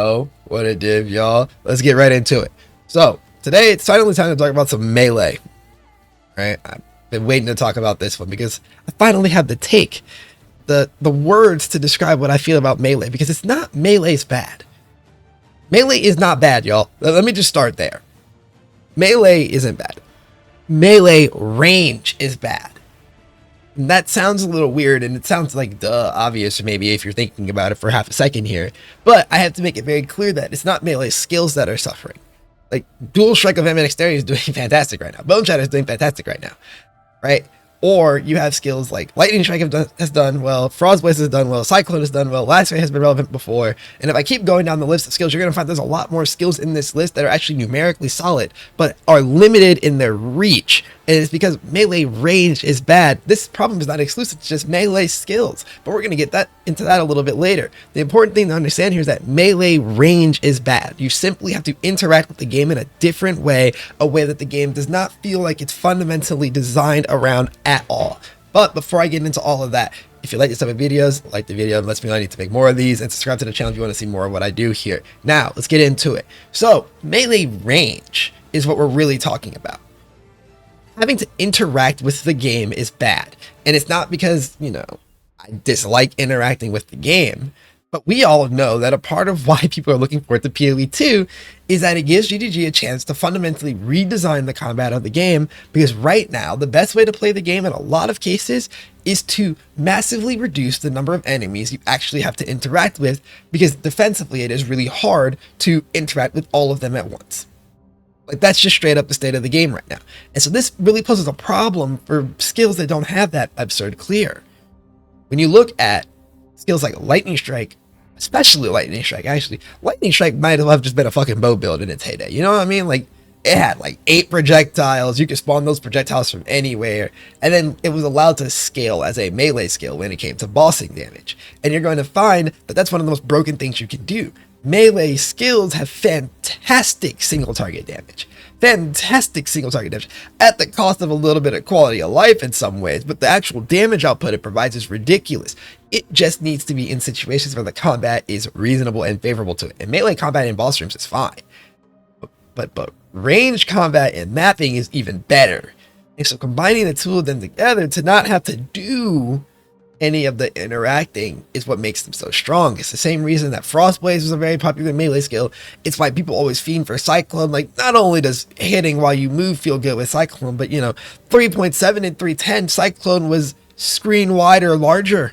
Yo, what a div, y'all. Let's get right into it. So, today it's finally time to talk about some melee. Right? I've been waiting to talk about this one because I finally have the words to describe what I feel about melee, because it's not melee's bad. Melee is not bad, y'all. Let me just start there. Melee isn't bad. Melee range is bad. And that sounds a little weird, and it sounds like obvious maybe if you're thinking about it for half a second here. But I have to make it very clear that it's not melee skills that are suffering. Like, Dual Strike of Dexterity is doing fantastic right now. Bone Shatter is doing fantastic right now, right? Or you have skills like Lightning Strike has done well, Frost Blaze has done well, Cyclone has done well, Lacerate has been relevant before. And if I keep going down the list of skills, you're going to find there's a lot more skills in this list that are actually numerically solid, but are limited in their reach. And it's because melee range is bad. This problem is not exclusive to just melee skills, but we're going to get into that a little bit later. The important thing to understand here is that melee range is bad. You simply have to interact with the game in a different way, a way that the game does not feel like it's fundamentally designed around at all. But before I get into all of that, if you like this type of videos, like the video and lets me know I need to make more of these, and subscribe to the channel if you want to see more of what I do here. Now, let's get into it. So, melee range is what we're really talking about. Having to interact with the game is bad. And it's not because, I dislike interacting with the game, but we all know that a part of why people are looking forward to PoE 2 is that it gives GGG a chance to fundamentally redesign the combat of the game, because right now, the best way to play the game in a lot of cases is to massively reduce the number of enemies you actually have to interact with, because defensively it is really hard to interact with all of them at once. Like, that's just straight up the state of the game right now. And so this really poses a problem for skills that don't have that absurd clear. When you look at skills like Lightning Strike, especially Lightning Strike, actually, Lightning Strike might have just been a fucking bow build in its heyday. You know what I mean? Like, it had like 8 projectiles. You could spawn those projectiles from anywhere. And then it was allowed to scale as a melee skill when it came to bossing damage. And you're going to find that that's one of the most broken things you can do. Melee skills have fantastic single target damage. Fantastic single target damage at the cost of a little bit of quality of life in some ways, but the actual damage output it provides is ridiculous. It just needs to be in situations where the combat is reasonable and favorable to it. And melee combat in boss rooms is fine. But range combat and mapping is even better. And so combining the two of them together to not have to do any of the interacting is what makes them so strong. It's the same reason that Frost Blaze was a very popular melee skill. It's why people always fiend for Cyclone. Like, not only does hitting while you move feel good with Cyclone, but 3.7 and 310 Cyclone was screen wide or larger,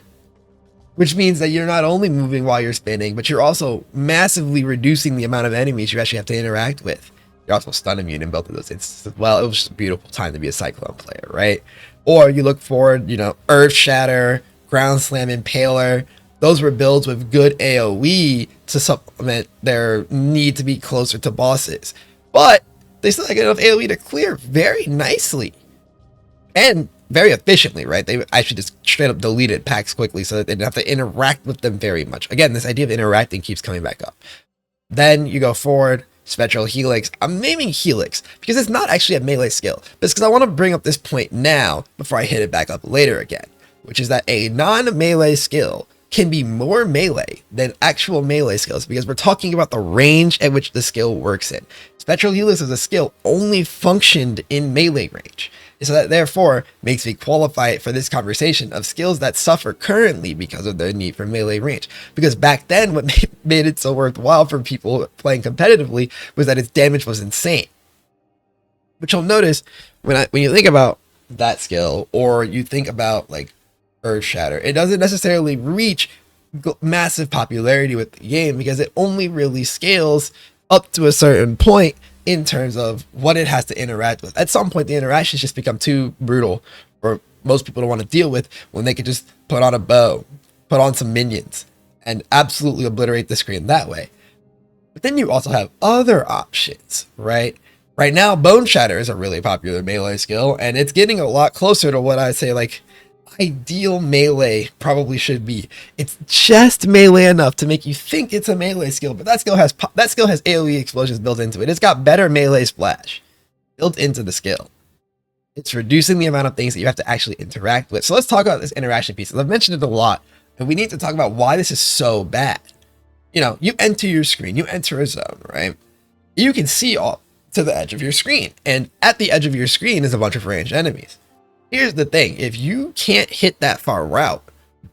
which means that you're not only moving while you're spinning, but you're also massively reducing the amount of enemies you actually have to interact with. You're also stun immune in both of those instances. Well, it was just a beautiful time to be a Cyclone player, right? Or you look forward, Earth Shatter, Ground Slam, Impaler. Those were builds with good AoE to supplement their need to be closer to bosses. But they still had enough AoE to clear very nicely. And very efficiently, right? They actually just straight up deleted packs quickly so that they didn't have to interact with them very much. Again, this idea of interacting keeps coming back up. Then you go forward, Spectral Helix. I'm naming Helix because it's not actually a melee skill, but it's because I want to bring up this point now before I hit it back up later again, which is that a non-melee skill can be more melee than actual melee skills, because we're talking about the range at which the skill works in. Spectral Helix as a skill only functioned in melee range. So that therefore makes me qualify it for this conversation of skills that suffer currently because of their need for melee range. Because back then, what made it so worthwhile for people playing competitively was that its damage was insane. But you'll notice when you think about that skill, or you think about like Earth Shatter, it doesn't necessarily reach massive popularity with the game because it only really scales up to a certain point in terms of what it has to interact with. At some point, the interactions just become too brutal for most people to want to deal with when they could just put on a bow, put on some minions, and absolutely obliterate the screen that way. But then you also have other options, right? Right now, Bone Shatter is a really popular melee skill, and it's getting a lot closer to what I say, like, ideal melee probably should be. It's just melee enough to make you think it's a melee skill, but that skill has AoE explosions built into it. It's got better melee splash built into the skill. It's reducing the amount of things that you have to actually interact with. So let's talk about this interaction piece. I've mentioned it a lot, and we need to talk about why this is so bad. You know, you enter your screen, you enter a zone, right? You can see all to the edge of your screen, and at the edge of your screen is a bunch of ranged enemies. Here's the thing, if you can't hit that far route,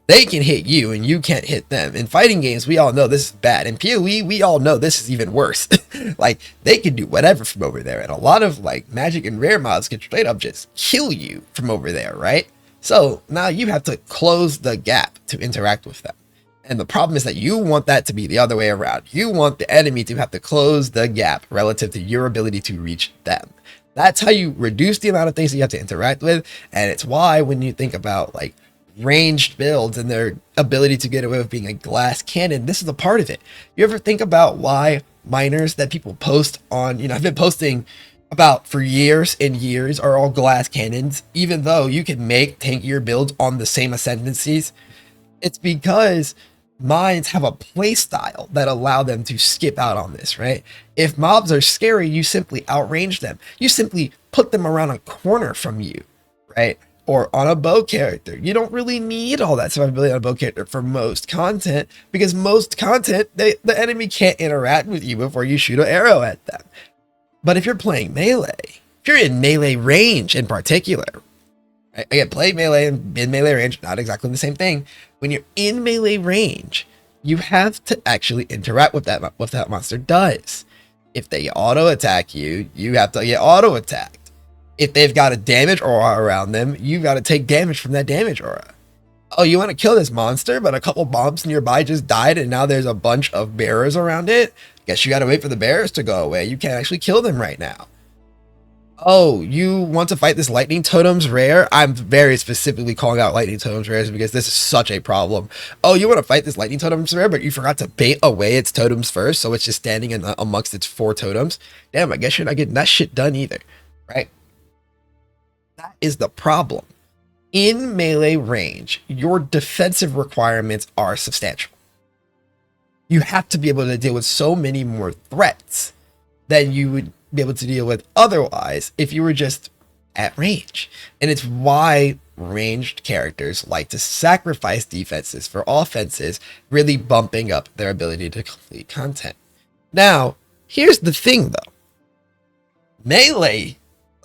they can hit you and you can't hit them. In fighting games, we all know this is bad. In PoE, we all know this is even worse. Like, they can do whatever from over there, and a lot of like magic and rare mods can straight up just kill you from over there, right? So now you have to close the gap to interact with them. And the problem is that you want that to be the other way around. You want the enemy to have to close the gap relative to your ability to reach them. That's how you reduce the amount of things that you have to interact with. And it's why when you think about like ranged builds and their ability to get away with being a glass cannon, this is a part of it. You ever think about why miners that people post on, you know, I've been posting about for years and years are all glass cannons, even though you can make tankier builds on the same ascendancies? It's because mines have a play style that allow them to skip out on this, right? If mobs are scary, you simply outrange them. You simply put them around a corner from you, right? Or on a bow character. You don't really need all that survivability on a bow character for most content, because most content, the enemy can't interact with you before you shoot an arrow at them. But if you're playing melee, if you're in melee range in particular, right? Again, play melee and in melee range, not exactly the same thing. When you're in melee range, you have to actually interact with that, what that monster does. If they auto attack you, you have to get auto attacked. If they've got a damage aura around them, you've got to take damage from that damage aura. Oh, you want to kill this monster, but a couple mobs nearby just died and now there's a bunch of bearers around it? Guess you got to wait for the bearers to go away. You can't actually kill them right now. Oh, you want to fight this lightning totems rare? I'm very specifically calling out lightning totems rares because this is such a problem. Oh, you want to fight this lightning totems rare, but you forgot to bait away its totems first, so it's just standing in amongst its 4 totems. Damn, I guess you're not getting that shit done either, right? That is the problem. In melee range, your defensive requirements are substantial. You have to be able to deal with so many more threats than you would be able to deal with otherwise if you were just at range. And it's why ranged characters like to sacrifice defenses for offenses, really bumping up their ability to complete content. Now, here's the thing though. Melee,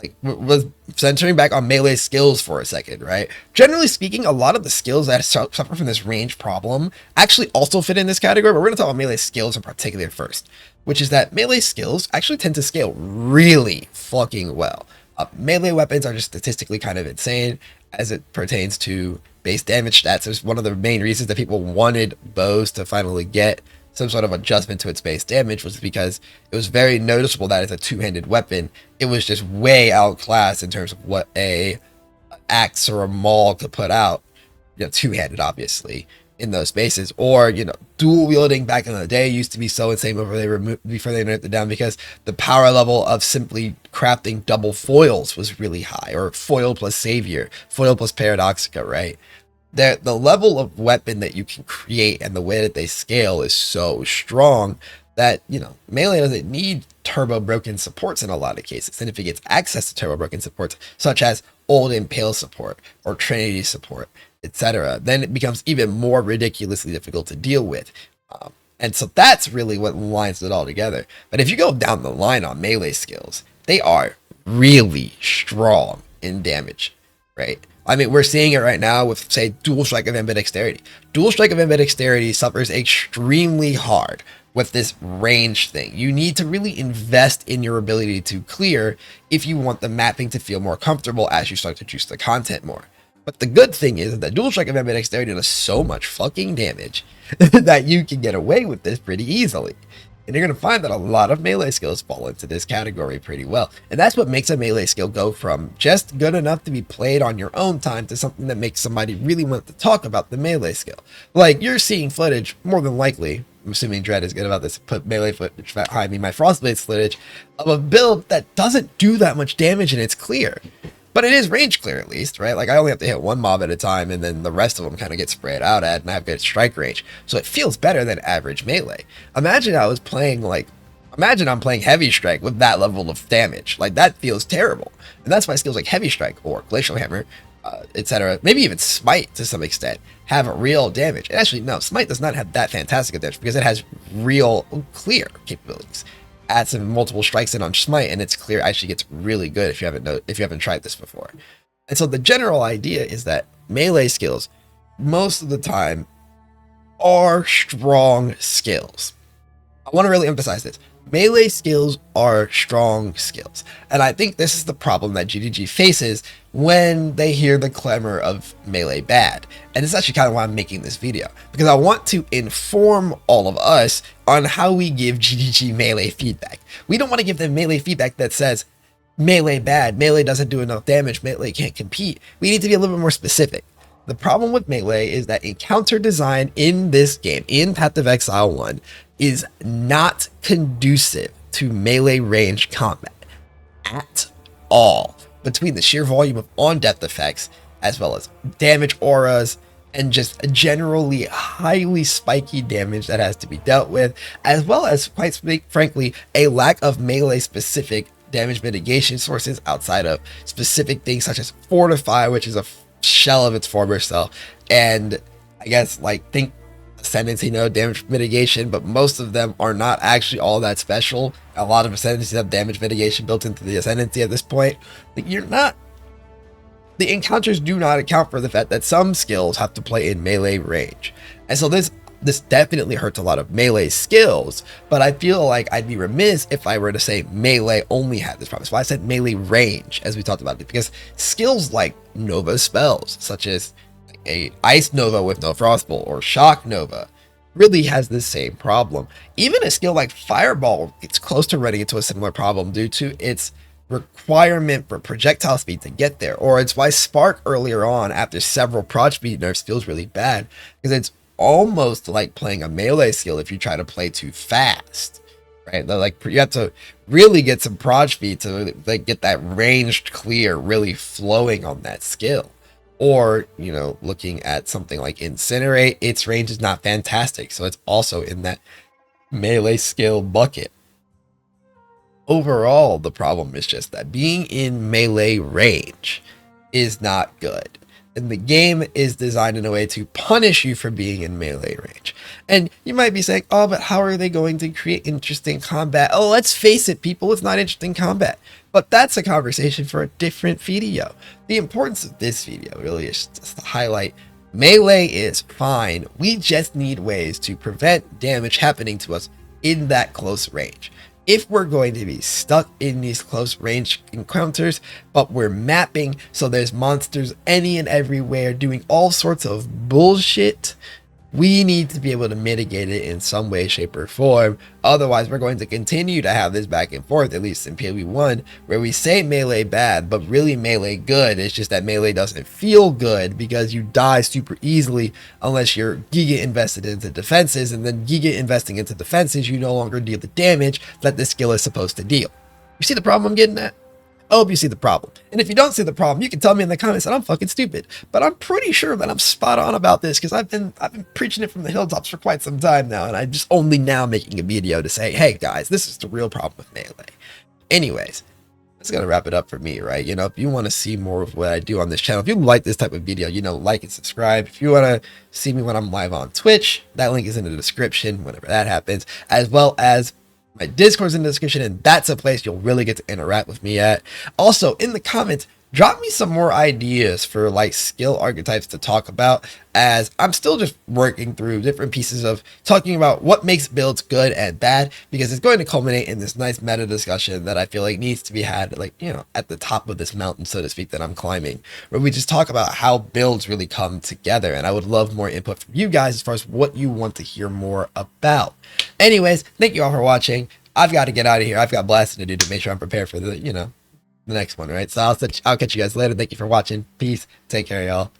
like, was centering back on melee skills for a second, right? Generally speaking, a lot of the skills that suffer from this range problem actually also fit in this category, but we're going to talk about melee skills in particular first, which is that melee skills actually tend to scale really fucking well. Melee weapons are just statistically kind of insane as it pertains to base damage stats. It's one of the main reasons that people wanted bows to finally get some sort of adjustment to its base damage, was because it was very noticeable that it's a two-handed weapon. It was just way outclassed in terms of what a axe or a maul could put out, you know, two-handed obviously in those spaces. Or, you know, dual wielding back in the day used to be so insane before they nerfed it down, because the power level of simply crafting double foils was really high, or foil plus savior, foil plus paradoxica, right? The level of weapon that you can create and the way that they scale is so strong that, you know, melee doesn't need turbo broken supports in a lot of cases. And if it gets access to turbo broken supports, such as old impale support or trinity support, etc., then it becomes even more ridiculously difficult to deal with. And so that's really what lines it all together. But if you go down the line on melee skills, they are really strong in damage, right? I mean, we're seeing it right now with, say, Dual Strike of Ambidexterity. Dual Strike of Ambidexterity suffers extremely hard with this range thing. You need to really invest in your ability to clear if you want the mapping to feel more comfortable as you start to juice the content more. But the good thing is that Dual Strike of Ambidexterity does so much fucking damage that you can get away with this pretty easily. And you're going to find that a lot of melee skills fall into this category pretty well. And that's what makes a melee skill go from just good enough to be played on your own time to something that makes somebody really want to talk about the melee skill. Like, you're seeing footage, more than likely, I'm assuming Dread is good about this, put melee footage behind me, my Frostblade footage, of a build that doesn't do that much damage and it's clear. But it is range clear at least, right? Like, I only have to hit one mob at a time, and then the rest of them kind of get spread out at, and I have good strike range. So it feels better than average melee. Imagine I'm playing heavy strike with that level of damage. Like, that feels terrible. And that's why skills like heavy strike or glacial hammer etc. Maybe even Smite to some extent have real damage. And actually, no, Smite does not have that fantastic of damage because it has real clear capabilities. Add some multiple strikes in on Smite, and its clear actually gets really good if you haven't tried this before. And so the general idea is that melee skills, most of the time, are strong skills. I want to really emphasize this. Melee skills are strong skills. And I think this is the problem that GDG faces when they hear the clamor of melee bad. And it's actually kind of why I'm making this video, because I want to inform all of us on how we give GDG melee feedback. We don't want to give them melee feedback that says, melee bad, melee doesn't do enough damage, melee can't compete. We need to be a little bit more specific. The problem with melee is that encounter design in this game, in Path of Exile 1, is not conducive to melee range combat at all. Between the sheer volume of on-depth effects, as well as damage auras, and just generally highly spiky damage that has to be dealt with, as well as, quite frankly, a lack of melee-specific damage mitigation sources outside of specific things such as Fortify, which is a shell of its former self, and I guess like think Ascendancy, damage mitigation, but most of them are not actually all that special. A lot of Ascendancies have damage mitigation built into the Ascendancy at this point. The encounters do not account for the fact that some skills have to play in melee range, and so this definitely hurts a lot of melee skills, but I feel like I'd be remiss if I were to say melee only had this problem. That's why I said melee range, as we talked about it, because skills like Nova spells, such as a Ice Nova with no Frostbolt or Shock Nova, really has the same problem. Even a skill like Fireball gets close to running into a similar problem due to its requirement for projectile speed to get there, or it's why Spark earlier on, after several proj speed nerfs, feels really bad, because it's almost like playing a melee skill if you try to play too fast, right? Like you have to really get some proj speed to like get that ranged clear really flowing on that skill. Or, looking at something like Incinerate, its range is not fantastic, so it's also in that melee skill bucket. Overall, the problem is just that being in melee range is not good. And the game is designed in a way to punish you for being in melee range. And you might be saying, oh, but how are they going to create interesting combat? Oh, let's face it, people, it's not interesting combat. But that's a conversation for a different video. The importance of this video really is just to highlight melee is fine. We just need ways to prevent damage happening to us in that close range. If we're going to be stuck in these close range encounters, but we're mapping so there's monsters any and everywhere doing all sorts of bullshit, we need to be able to mitigate it in some way, shape, or form. Otherwise, we're going to continue to have this back and forth, at least in PoE1, where we say melee bad, but really melee good. It's just that melee doesn't feel good because you die super easily unless you're giga invested into defenses, and then giga investing into defenses, you no longer deal the damage that this skill is supposed to deal. You see the problem I'm getting at? I hope you see the problem. And if you don't see the problem, you can tell me in the comments that I'm fucking stupid. But I'm pretty sure that I'm spot on about this because I've been preaching it from the hilltops for quite some time now, and I'm just only now making a video to say, hey guys, this is the real problem with melee. Anyways, that's gonna wrap it up for me, right? If you want to see more of what I do on this channel, if you like this type of video, like and subscribe. If you want to see me when I'm live on Twitch, that link is in the description whenever that happens, as well as my Discord's in the description, and that's a place you'll really get to interact with me at. Also, in the comments, drop me some more ideas for like skill archetypes to talk about, as I'm still just working through different pieces of talking about what makes builds good and bad, because it's going to culminate in this nice meta discussion that I feel like needs to be had, at the top of this mountain, so to speak, that I'm climbing, where we just talk about how builds really come together. And I would love more input from you guys as far as what you want to hear more about. Anyways, thank you all for watching. I've got to get out of here. I've got blasting to do to make sure I'm prepared for the next one, right? So I'll catch you guys later. Thank you for watching. Peace. Take care, y'all.